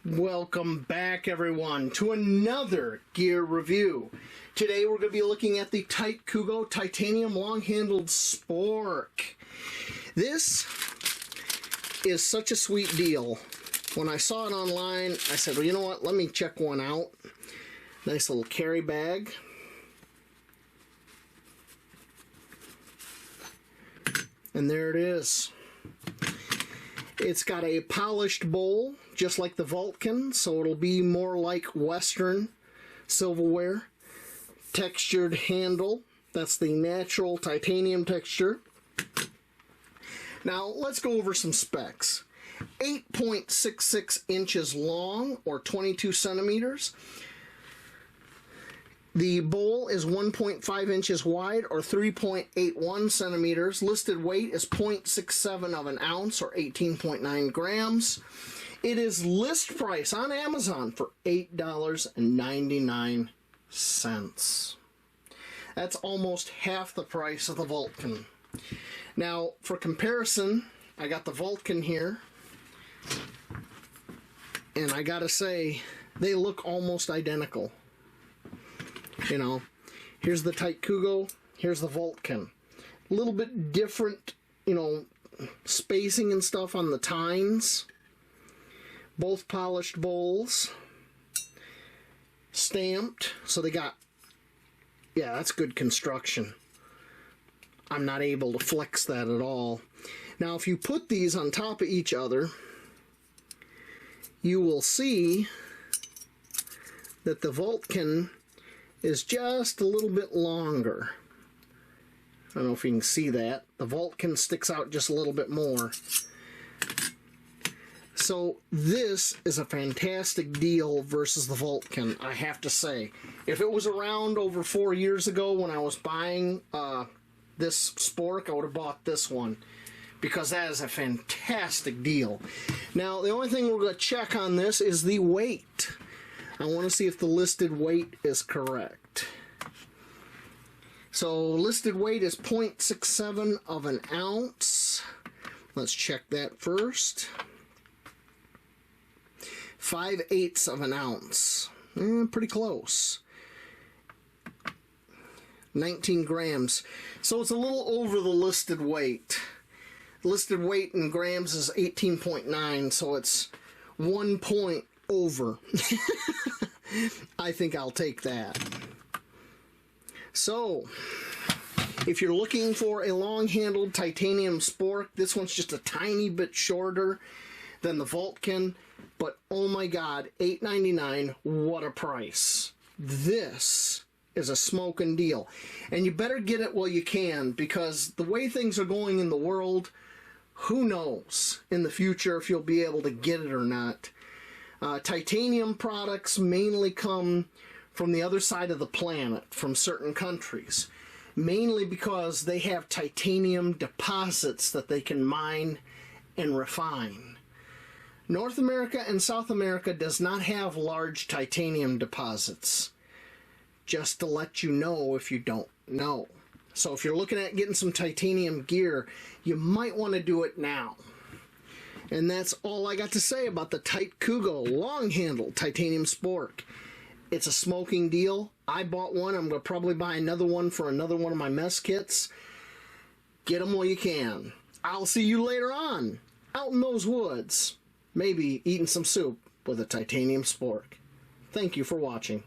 Welcome back, everyone, to another gear review. Today we're going to be looking at the Titecougo titanium long-handled Spork. This is such a sweet deal. When I saw it online, I said, well, you know what, let me check one out. Nice little carry bag. And there it is. It's got a polished bowl, just like the Vulcan, so it'll be more like Western silverware. Textured handle, that's the natural titanium texture. Now, let's go over some specs. 8.66 inches long, or 22 centimeters. The bowl is 1.5 inches wide, or 3.81 centimeters. Listed weight is 0.67 of an ounce, or 18.9 grams. It is list price on Amazon for $8.99. That's almost half the price of the Vulcan. Now, for comparison, I got the Vulcan here, and I gotta say, they look almost identical. You know, here's the Titecougo, here's the Vulcan. A little bit different, you know, spacing and stuff on the tines. Both polished bowls. Stamped, so they got, yeah, that's good construction. I'm not able to flex that at all. Now, if you put these on top of each other, you will see that the Vulcan is just a little bit longer. I don't know if you can see that. The Vulcan sticks out just a little bit more. So this is a fantastic deal versus the Vulcan, I have to say. If it was around over 4 years ago when I was buying this Spork, I would have bought this one, because that is a fantastic deal. Now, the only thing we're going to check on this is the weight. I want to see if the listed weight is correct. So, listed weight is 0.67 of an ounce. Let's check that first. 5/8 of an ounce. Pretty close. 19 grams. So it's a little over the listed weight. Listed weight in grams is 18.9, so it's 1 point over. I think I'll take that. So, if you're looking for a long-handled titanium Spork, this one's just a tiny bit shorter than the Vulcan, but oh my god, $8.99, what a price. This is a smoking deal. And you better get it while you can, because the way things are going in the world, who knows in the future if you'll be able to get it or not. Titanium products mainly come from the other side of the planet, from certain countries, mainly because they have titanium deposits that they can mine and refine. North America and South America does not have large titanium deposits. Just to let you know if you don't know. So if you're looking at getting some titanium gear, you might want to do it now. And that's all I got to say about the Titecougo long-handled titanium Spork. It's a smoking deal. I bought one. I'm going to probably buy another one for another one of my mess kits. Get them while you can. I'll see you later on, out in those woods. Maybe eating some soup with a titanium Spork. Thank you for watching.